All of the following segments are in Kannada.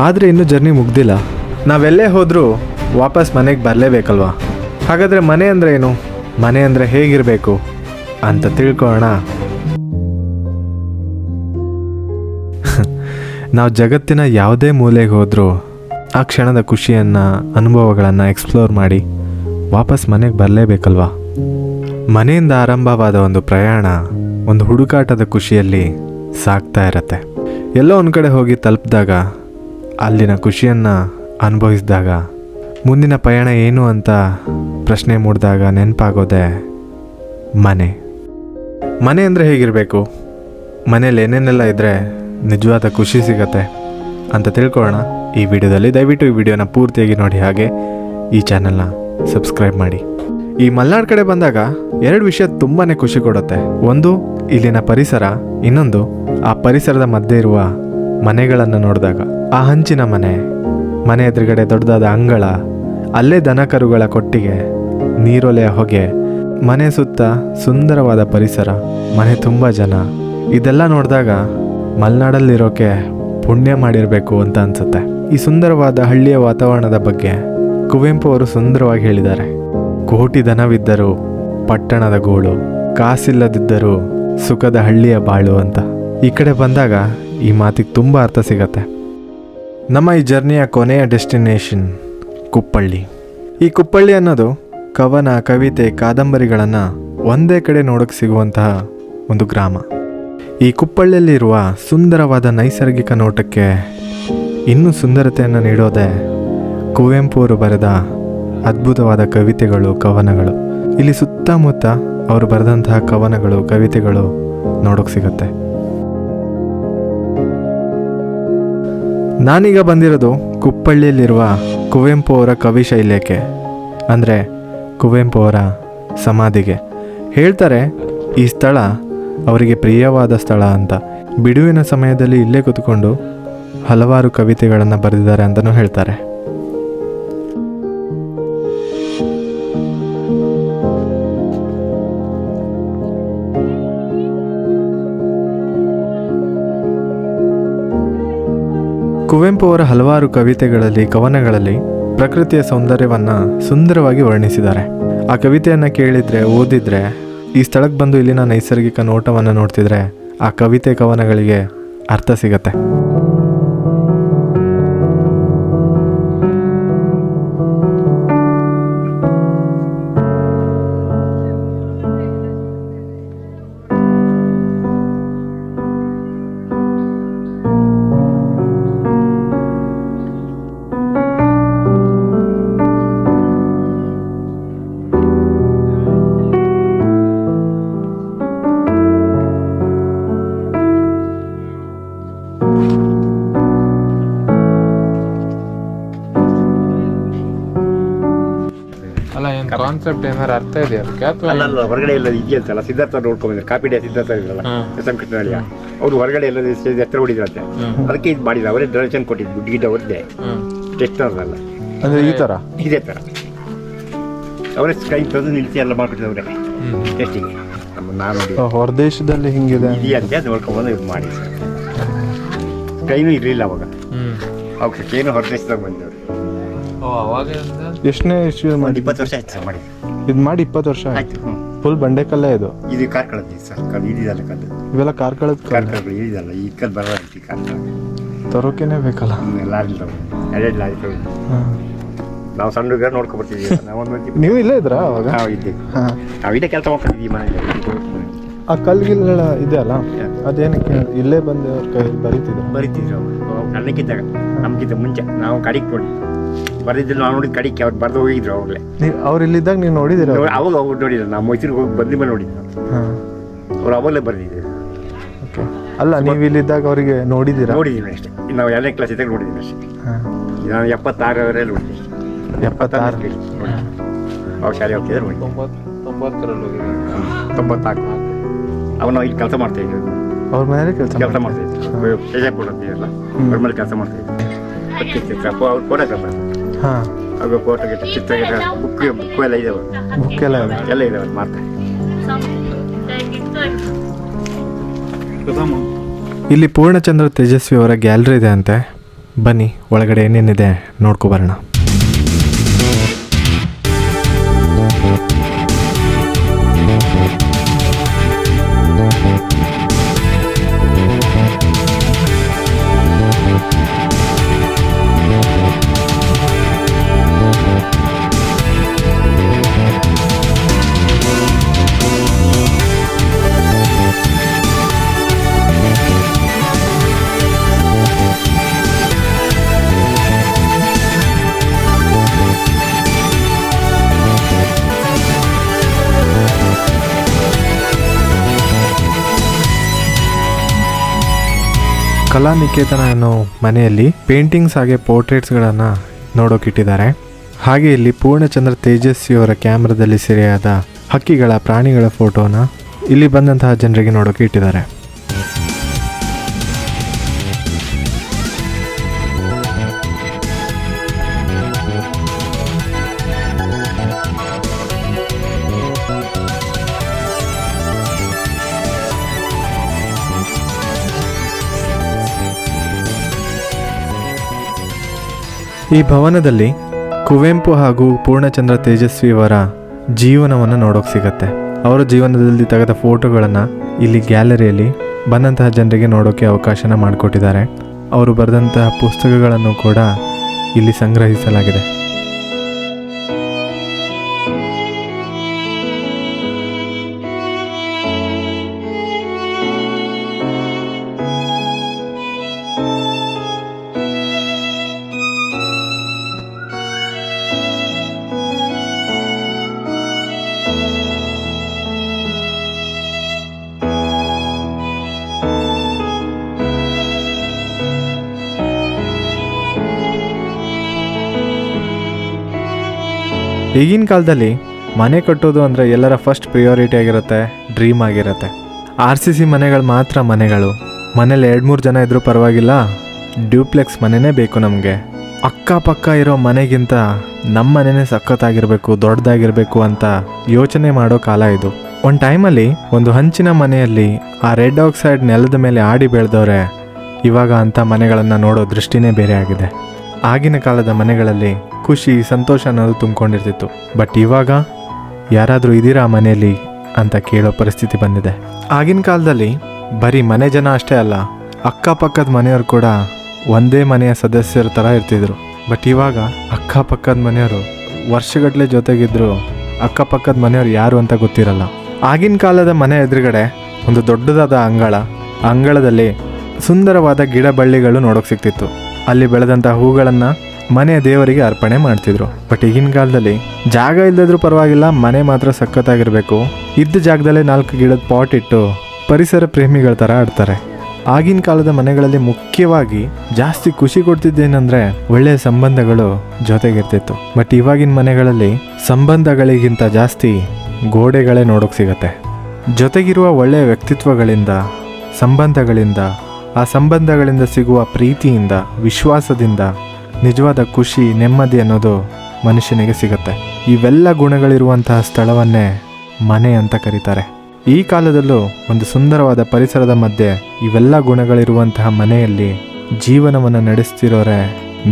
ಆದರೆ ಇನ್ನೂ ಜರ್ನಿ ಮುಗ್ದಿಲ್ಲ. ನಾವೆಲ್ಲೇ ಹೋದರೂ ವಾಪಸ್ ಮನೆಗೆ ಬರಲೇಬೇಕಲ್ವಾ? ಹಾಗಾದರೆ ಮನೆ ಅಂದರೆ ಏನು, ಮನೆ ಅಂದರೆ ಹೇಗಿರಬೇಕು ಅಂತ ತಿಳ್ಕೊಳ್ಳೋಣ. ನಾವು ಜಗತ್ತಿನ ಯಾವುದೇ ಮೂಲೆಗೆ ಹೋದರೂ ಆ ಕ್ಷಣದ ಖುಷಿಯನ್ನು, ಅನುಭವಗಳನ್ನು ಎಕ್ಸ್ಪ್ಲೋರ್ ಮಾಡಿ ವಾಪಸ್ ಮನೆಗೆ ಬರಲೇಬೇಕಲ್ವಾ? ಮನೆಯಿಂದ ಆರಂಭವಾದ ಒಂದು ಪ್ರಯಾಣ ಒಂದು ಹುಡುಕಾಟದ ಖುಷಿಯಲ್ಲಿ ಸಾಗ್ತಾ ಇರತ್ತೆ. ಎಲ್ಲೋ ಒಂದು ಕಡೆ ಹೋಗಿ ತಲುಪಿದಾಗ, ಅಲ್ಲಿನ ಖುಷಿಯನ್ನು ಅನುಭವಿಸಿದಾಗ, ಮುಂದಿನ ಪಯಣ ಏನು ಅಂತ ಪ್ರಶ್ನೆ ಮೂಡಿದಾಗ ನೆನಪಾಗೋದೆ ಮನೆ. ಮನೆ ಅಂದರೆ ಹೇಗಿರಬೇಕು, ಮನೇಲಿ ಏನೇನೆಲ್ಲ ಇದ್ದರೆ ನಿಜವಾದ ಖುಷಿ ಸಿಗತ್ತೆ ಅಂತ ತಿಳ್ಕೊಳ್ಳೋಣ ಈ ವಿಡಿಯೋದಲ್ಲಿ. ದಯವಿಟ್ಟು ಈ ವಿಡಿಯೋನ ಪೂರ್ತಿಯಾಗಿ ನೋಡಿ, ಹಾಗೆ ಈ ಚಾನಲ್ನ ಸಬ್ಸ್ಕ್ರೈಬ್ ಮಾಡಿ. ಈ ಮಲೆನಾಡು ಕಡೆ ಬಂದಾಗ ಎರಡು ವಿಷಯ ತುಂಬಾ ಖುಷಿ ಕೊಡುತ್ತೆ. ಒಂದು ಇಲ್ಲಿನ ಪರಿಸರ, ಇನ್ನೊಂದು ಆ ಪರಿಸರದ ಮಧ್ಯೆ ಇರುವ ಮನೆಗಳನ್ನು ನೋಡಿದಾಗ. ಆ ಹಂಚಿನ ಮನೆ ಎದುರುಗಡೆ ದೊಡ್ಡದಾದ ಅಂಗಳ, ಅಲ್ಲೇ ದನ ಕರುಗಳ ಕೊಟ್ಟಿಗೆ, ನೀರೊಲೆಯ ಹೊಗೆ, ಮನೆ ಸುತ್ತ ಸುಂದರವಾದ ಪರಿಸರ, ಮನೆ ತುಂಬ ಜನ. ಇದೆಲ್ಲ ನೋಡಿದಾಗ ಮಲೆನಾಡಲ್ಲಿರೋಕೆ ಪುಣ್ಯ ಮಾಡಿರಬೇಕು ಅಂತ ಅನ್ಸುತ್ತೆ. ಈ ಸುಂದರವಾದ ಹಳ್ಳಿಯ ವಾತಾವರಣದ ಬಗ್ಗೆ ಕುವೆಂಪು ಅವರು ಸುಂದರವಾಗಿ ಹೇಳಿದ್ದಾರೆ. ಕೋಟಿ ದನವಿದ್ದರೂ ಪಟ್ಟಣದ ಗೋಳು, ಕಾಸಿಲ್ಲದಿದ್ದರೂ ಸುಖದ ಹಳ್ಳಿಯ ಬಾಳು ಅಂತ. ಈ ಕಡೆ ಬಂದಾಗ ಈ ಮಾತಿಗೆ ತುಂಬ ಅರ್ಥ ಸಿಗತ್ತೆ. ನಮ್ಮ ಈ ಜರ್ನಿಯ ಕೊನೆಯ ಡೆಸ್ಟಿನೇಷನ್ ಕುಪ್ಪಳ್ಳಿ. ಈ ಕುಪ್ಪಳ್ಳಿ ಅನ್ನೋದು ಕವನ, ಕವಿತೆ, ಕಾದಂಬರಿಗಳನ್ನು ಒಂದೇ ಕಡೆ ನೋಡೋಕ್ಕೆ ಸಿಗುವಂತಹ ಒಂದು ಗ್ರಾಮ. ಈ ಕುಪ್ಪಳ್ಳಿಯಲ್ಲಿರುವ ಸುಂದರವಾದ ನೈಸರ್ಗಿಕ ನೋಟಕ್ಕೆ ಇನ್ನೂ ಸುಂದರತೆಯನ್ನು ನೀಡೋದೇ ಕುವೆಂಪು ಅವರು ಬರೆದ ಅದ್ಭುತವಾದ ಕವಿತೆಗಳು, ಕವನಗಳು. ಇಲ್ಲಿ ಸುತ್ತಮುತ್ತ ಅವರು ಬರೆದಂತಹ ಕವನಗಳು, ಕವಿತೆಗಳು ನೋಡೋಕೆ ಸಿಗುತ್ತೆ. ನಾನೀಗ ಬಂದಿರೋದು ಕುಪ್ಪಳ್ಳಿಯಲ್ಲಿರುವ ಕುವೆಂಪು ಅವರ ಕವಿ ಶೈಲ್ಯಕ್ಕೆ, ಅಂದರೆ ಕುವೆಂಪು ಅವರ ಸಮಾಧಿಗೆ. ಹೇಳ್ತಾರೆ ಈ ಸ್ಥಳ ಅವರಿಗೆ ಪ್ರಿಯವಾದ ಸ್ಥಳ ಅಂತ. ಬಿಡುವಿನ ಸಮಯದಲ್ಲಿ ಇಲ್ಲೇ ಕೂತ್ಕೊಂಡು ಹಲವಾರು ಕವಿತೆಗಳನ್ನು ಬರೆದಿದ್ದಾರೆ ಅಂತಲೂ ಹೇಳ್ತಾರೆ. ಕುವೆಂಪು ಅವರ ಹಲವಾರು ಕವಿತೆಗಳಲ್ಲಿ, ಕವನಗಳಲ್ಲಿ ಪ್ರಕೃತಿಯ ಸೌಂದರ್ಯವನ್ನು ಸುಂದರವಾಗಿ ವರ್ಣಿಸಿದ್ದಾರೆ. ಆ ಕವಿತೆಯನ್ನು ಕೇಳಿದರೆ, ಓದಿದರೆ, ಈ ಸ್ಥಳಕ್ಕೆ ಬಂದು ಇಲ್ಲಿನ ನೈಸರ್ಗಿಕ ನೋಟವನ್ನು ನೋಡ್ತಿದ್ರೆ ಆ ಕವಿತೆ, ಕವನಗಳಿಗೆ ಅರ್ಥ ಸಿಗತ್ತೆ. ಅಲ್ಲ, ಏನು ಕಾನ್ಸೆಪ್ಟ್ ಏನಾರು ಅರ್ಥ ಇದೆಯಾ ಅದಕ್ಕೆ? ಅಲ್ಲ, ಹೊರಗಡೆ ಎಲ್ಲ ಇದೆಯಂತಲ್ಲ, ಸಿದ್ಧಾರ್ಥ ನೋಡ್ಕೊಂಡಿದ್ದಾರೆ. ಕಾಪಿ ಡೇ ಸಿದ್ಧಾರ್ಥ ಇದ್ರಲ್ಲ, ಎಸ್ ಎಂ ಕೃಷ್ಣಹಳ್ಳಿಯ ಅವರು ಹೊರಗಡೆ ಎಲ್ಲ ಸ್ಟೇಜ್ ಹತ್ರ ಹೊಡಿದ್ರಂತೆ. ಅದಕ್ಕೆ ಇದು ಮಾಡಿದ್ರು, ಅವರೇ ಡೊನೇಷನ್ ಕೊಟ್ಟಿದ್ದು, ಗಿಡ ಅವ್ರದ್ದೇ ಟೆಸ್ಟ್ ಅವ್ರಲ್ಲ. ಅಂದರೆ ಈ ಥರ ಇದೇ ಥರ ಅವರೇ ಕೈ ತಂದು ನಿಲ್ಲಿಸಿ ಎಲ್ಲ ಮಾಡ್ಕೊಟ್ಟಿದ್ದವ್ರೆ ಟೆಸ್ಟಿಗೆ. ನಮ್ಮ ನಾನು ಹೊರದೇಶದಲ್ಲಿ ಹಿಂಗಿದೆ ಇದೆಯಂತೆ, ಅದು ನೋಡ್ಕೊಂಡ್ಬಂದು ಇದು ಮಾಡಿ ಸರ್. ಕೈನೂ ಇರಲಿಲ್ಲ ಅವಾಗ, ಅವಾಗ ಕೈನು ಹೊರದೇಶದಾಗ ಬಂದವರು. ಎಷ್ಟನೇ ಇಶ್ಯೂ ಮಾಡಿ? 20 ವರ್ಷ ಆಯ್ತು ಸರ್ ಮಾಡಿ. ಇದು ಮಾಡಿ 20 ವರ್ಷ ಆಯ್ತು. ಫುಲ್ ಬಂಡೆಕಲ್ಲೇ ಇದು. ಇದು ಕಾರ್ಕಳದ್ದು ಸರ್, ಕಲ್ಲು ಇದಿದಲ್ಲ, ಕಲ್ಲು ಇವೆಲ್ಲ ಕಾರ್ಕಳದ್ದು ಇದಿದಲ್ಲ. ಈ ಕಲ್ಲು ಬರಲ್ಲ, ಈ ಕಾರ್ಕಳ ತರೋಕೆನೇ ಬೇಕಲ್ಲ. ಲಾರಿ ಎರಡು ಲಾರಿ ತಗೊಂಡು ನಾವು ಸಣ್ಣ ಹುಡುಗರು ನೋಡ್ಕೊಬರ್ತಿದ್ದೀವಿ. ನೀವು ಇಲ್ಲೇ ಇದ್ರಾ ಅವಾಗ? ನಾವು ಇದ್ದೀವಿ, ನಾವು ಇಲ್ಲೇ ಕೆಲಸ ಮಾಡ್ಕೊಂಡಿದ್ದೀವಿ ಮನೆಯಲ್ಲಿ. ಆ ಕಲ್ಗಿಲ್ಲ ಇದೆ ಅಲ್ಲ, ಅದೇನಕ್ಕೆ ಇಲ್ಲೇ ಬಂದು ಅವ್ರ ಕೈ ಬರೀತಿದ್ರು ಅವ್ರು ಸಣ್ಣಕ್ಕಿದ್ದಾಗ, ನಮ್ಗಿಂತ ಮುಂಚೆ ನಾವು ಕಡಿಗೆ ನೋಡಿ ಬರೆದಿದ್ದು. ನಾವು ನೋಡಿದ ಕಡಿಗೆ ಅವ್ರು ಬರೆದು ಹೋಗಿದ್ರು ಅವಾಗಲೇ. ಅವ್ರು ಇಲ್ಲಿದ್ದಾಗ ನೀವು ನೋಡಿದಿರ? ಅವಾಗ ಅವ್ರು ನೋಡಿದ್ರು, ನಾವು ಮೈಸೂರಿಗೆ ಹೋಗಿ ಬಂದಿ ಮೇಲೆ ನೋಡಿದ್ದು. ಅವ್ರು ಅವಾಗಲೇ ಬರೆದಿದ್ರು. ಅಲ್ಲ, ನೀವು ಇಲ್ಲಿದ್ದಾಗ ಅವರಿಗೆ ನೋಡಿದ್ದೀರಾ? ನೋಡಿದ್ದೀವಿ ಅಷ್ಟೇ. ನಾವು 2ನೇ ಕ್ಲಾಸ್ ಇದ್ದಾಗ ನೋಡಿದ್ದೀವಿ ಅಷ್ಟೇ. ನಾನು 76 ನೋಡಿದ್ದೀನಿ. 76 ನೋಡಿ ಅವಾಗ ಶಾಲೆ ಹೋಗ್ತಿದ್ರೆ ನೋಡಿ. 94 ಅವಾಗ ನಾವು ಇಲ್ಲಿ ಕೆಲಸ ಮಾಡ್ತಾ ಇದ್ವಿ. ಅವ್ರ ಮನೇಲಿ ಕೆಲಸ ಮಾಡ್ತಾ ಇದ್ವಿ. ಶೇಷಾಪುರ ಅಂತೀವಲ್ಲ, ಅವ್ರ ಮೇಲೆ ಕೆಲಸ ಮಾಡ್ತಾ ಇದ್ವಿ. ಅವ್ರು ಫೋಟೋಗ್ರಾಫರ್. ಆಗ ಫೋಟೋ ಗಿಟ್ಟ, ಚಿತ್ರಗಿಟ್ಟ, ಬುಕ್ ಎಲ್ಲ ಇದಾವೆ. ಬುಕ್ ಎಲ್ಲ ಇದಾವೆ ಮಾಡ್ತಾರೆ. ಇಲ್ಲಿ ಪೂರ್ಣಚಂದ್ರ ತೇಜಸ್ವಿ ಅವರ ಗ್ಯಾಲರಿ ಇದೆ ಅಂತೆ. ಬನ್ನಿ ಒಳಗಡೆ ಏನೇನಿದೆ ನೋಡ್ಕೊಬರೋಣ. ಕಲಾನಿಕೇತನ ಅನ್ನೋ ಮನೆಯಲ್ಲಿ ಪೇಂಟಿಂಗ್ಸ್ ಹಾಗೆ ಪೋರ್ಟ್ರೇಟ್ಸ್ಗಳನ್ನು ನೋಡೋಕಿಟ್ಟಿದ್ದಾರೆ. ಹಾಗೆ ಇಲ್ಲಿ ಪೂರ್ಣಚಂದ್ರ ತೇಜಸ್ವಿಯವರ ಕ್ಯಾಮ್ರಾದಲ್ಲಿ ಸೆರೆಯಾದ ಹಕ್ಕಿಗಳ ಪ್ರಾಣಿಗಳ ಫೋಟೋನ ಇಲ್ಲಿ ಬಂದಂತಹ ಜನರಿಗೆ ನೋಡೋಕೆ ಇಟ್ಟಿದ್ದಾರೆ. ಈ ಭವನದಲ್ಲಿ ಕುವೆಂಪು ಹಾಗೂ ಪೂರ್ಣಚಂದ್ರ ತೇಜಸ್ವಿಯವರ ಜೀವನವನ್ನು ನೋಡೋಕೆ ಸಿಗತ್ತೆ. ಅವರ ಜೀವನದಲ್ಲಿ ತೆಗೆದ ಫೋಟೋಗಳನ್ನು ಇಲ್ಲಿ ಗ್ಯಾಲರಿಯಲ್ಲಿ ಬಂದಂತಹ ಜನರಿಗೆ ನೋಡೋಕೆ ಅವಕಾಶನ ಮಾಡಿಕೊಟ್ಟಿದ್ದಾರೆ. ಅವರು ಬರೆದಂತಹ ಪುಸ್ತಕಗಳನ್ನು ಕೂಡ ಇಲ್ಲಿ ಸಂಗ್ರಹಿಸಲಾಗಿದೆ. ಈಗಿನ ಕಾಲದಲ್ಲಿ ಮನೆ ಕಟ್ಟೋದು ಅಂದರೆ ಎಲ್ಲರ ಫಸ್ಟ್ ಪ್ರಿಯಾರಿಟಿ ಆಗಿರುತ್ತೆ, ಡ್ರೀಮ್ ಆಗಿರುತ್ತೆ. RCC ಮನೆಗಳು ಮಾತ್ರ ಮನೆಗಳು. ಮನೇಲಿ 2-3 ಜನ ಇದ್ರೂ ಪರವಾಗಿಲ್ಲ, ಡ್ಯೂಪ್ಲೆಕ್ಸ್ ಮನೆಯೇ ಬೇಕು ನಮಗೆ. ಅಕ್ಕಪಕ್ಕ ಇರೋ ಮನೆಗಿಂತ ನಮ್ಮ ಮನೆಯೇ ಸಖತ್ತಾಗಿರಬೇಕು, ದೊಡ್ಡದಾಗಿರಬೇಕು ಅಂತ ಯೋಚನೆ ಮಾಡೋ ಕಾಲ ಇದು. ಒಂದು ಟೈಮಲ್ಲಿ ಒಂದು ಹಂಚಿನ ಮನೆಯಲ್ಲಿ ಆ ರೆಡ್ ಆಕ್ಸೈಡ್ ನೆಲದ ಮೇಲೆ ಆಡಿ ಬೆಳೆದವ್ರೆ. ಇವಾಗ ಅಂಥ ಮನೆಗಳನ್ನು ನೋಡೋ ದೃಷ್ಟಿನೇ ಬೇರೆ ಆಗಿದೆ. ಆಗಿನ ಕಾಲದ ಮನೆಗಳಲ್ಲಿ ಖುಷಿ, ಸಂತೋಷ ಅನ್ನೋದು ತುಂಬಿಕೊಂಡಿರ್ತಿತ್ತು. ಬಟ್ ಇವಾಗ ಯಾರಾದರೂ ಇದ್ದೀರಾ ಆ ಮನೆಯಲ್ಲಿ ಅಂತ ಕೇಳೋ ಪರಿಸ್ಥಿತಿ ಬಂದಿದೆ. ಆಗಿನ ಕಾಲದಲ್ಲಿ ಬರೀ ಮನೆ ಜನ ಅಷ್ಟೇ ಅಲ್ಲ, ಅಕ್ಕಪಕ್ಕದ ಮನೆಯವರು ಕೂಡ ಒಂದೇ ಮನೆಯ ಸದಸ್ಯರ ಥರ ಇರ್ತಿದ್ರು. ಬಟ್ ಇವಾಗ ಅಕ್ಕಪಕ್ಕದ ಮನೆಯವರು ವರ್ಷಗಟ್ಟಲೆ ಜೊತೆಗಿದ್ರು ಅಕ್ಕಪಕ್ಕದ ಮನೆಯವರು ಯಾರು ಅಂತ ಗೊತ್ತಿರಲ್ಲ. ಆಗಿನ ಕಾಲದ ಮನೆ ಎದುರುಗಡೆ ಒಂದು ದೊಡ್ಡದಾದ ಅಂಗಳದಲ್ಲಿ ಸುಂದರವಾದ ಗಿಡ ಬಳ್ಳಿಗಳು ನೋಡೋಕೆ ಸಿಗ್ತಿತ್ತು. ಅಲ್ಲಿ ಬೆಳೆದಂಥ ಹೂಗಳನ್ನು ಮನೆಯ ದೇವರಿಗೆ ಅರ್ಪಣೆ ಮಾಡ್ತಿದ್ರು. ಬಟ್ ಈಗಿನ ಕಾಲದಲ್ಲಿ ಜಾಗ ಇಲ್ಲದಿದ್ರೂ ಪರವಾಗಿಲ್ಲ, ಮನೆ ಮಾತ್ರ ಸಖತ್ತಾಗಿರಬೇಕು. ಇದ್ದ ಜಾಗದಲ್ಲೇ 4 ಗಿಡದ ಪಾಟ್ ಇಟ್ಟು ಪರಿಸರ ಪ್ರೇಮಿಗಳ ಥರ ಆಡ್ತಾರೆ. ಆಗಿನ ಕಾಲದ ಮನೆಗಳಲ್ಲಿ ಮುಖ್ಯವಾಗಿ ಜಾಸ್ತಿ ಖುಷಿ ಕೊಡ್ತಿದ್ದೇನೆಂದರೆ ಒಳ್ಳೆಯ ಸಂಬಂಧಗಳು ಜೊತೆಗಿರ್ತಿತ್ತು. ಬಟ್ ಇವಾಗಿನ ಮನೆಗಳಲ್ಲಿ ಸಂಬಂಧಗಳಿಗಿಂತ ಜಾಸ್ತಿ ಗೋಡೆಗಳೇ ನೋಡೋಕೆ ಸಿಗತ್ತೆ. ಜೊತೆಗಿರುವ ಒಳ್ಳೆಯ ವ್ಯಕ್ತಿತ್ವಗಳಿಂದ, ಸಂಬಂಧಗಳಿಂದ, ಆ ಸಂಬಂಧಗಳಿಂದ ಸಿಗುವ ಪ್ರೀತಿಯಿಂದ, ವಿಶ್ವಾಸದಿಂದ ನಿಜವಾದ ಖುಷಿ, ನೆಮ್ಮದಿ ಅನ್ನೋದು ಮನುಷ್ಯನಿಗೆ ಸಿಗುತ್ತೆ. ಇವೆಲ್ಲ ಗುಣಗಳಿರುವಂತಹ ಸ್ಥಳವನ್ನೇ ಮನೆ ಅಂತ ಕರೀತಾರೆ. ಈ ಕಾಲದಲ್ಲೂ ಒಂದು ಸುಂದರವಾದ ಪರಿಸರದ ಮಧ್ಯೆ ಇವೆಲ್ಲ ಗುಣಗಳಿರುವಂತಹ ಮನೆಯಲ್ಲಿ ಜೀವನವನ್ನು ನಡೆಸ್ತಿರೋರೆ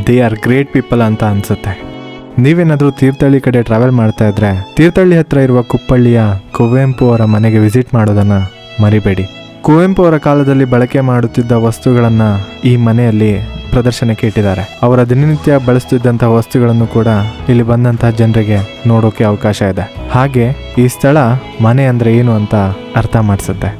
ದೇ ಆರ್ ಗ್ರೇಟ್ ಪೀಪಲ್ ಅಂತ ಅನಿಸುತ್ತೆ. ನೀವೇನಾದರೂ ತೀರ್ಥಹಳ್ಳಿ ಕಡೆ ಟ್ರಾವೆಲ್ ಮಾಡ್ತಾ ಇದ್ರೆ ತೀರ್ಥಹಳ್ಳಿ ಹತ್ರ ಇರುವ ಕುಪ್ಪಳ್ಳಿಯ ಕುವೆಂಪು ಅವರ ಮನೆಗೆ ವಿಸಿಟ್ ಮಾಡೋದನ್ನು ಮರಿಬೇಡಿ. ಕುವೆಂಪು ಅವರ ಕಾಲದಲ್ಲಿ ಬಳಕೆ ಮಾಡುತ್ತಿದ್ದ ವಸ್ತುಗಳನ್ನು ಈ ಮನೆಯಲ್ಲಿ ಪ್ರದರ್ಶನಕ್ಕೆ ಇಟ್ಟಿದ್ದಾರೆ. ಅವರ ದಿನನಿತ್ಯ ಬಳಸುತ್ತಿದ್ದಂತಹ ವಸ್ತುಗಳನ್ನು ಕೂಡ ಇಲ್ಲಿ ಬಂದಂತಹ ಜನರಿಗೆ ನೋಡೋಕೆ ಅವಕಾಶ ಇದೆ. ಹಾಗೆ ಈ ಸ್ಥಳ ಮನೆ ಅಂದರೆ ಏನು ಅಂತ ಅರ್ಥ ಮಾಡಿಸುತ್ತೆ.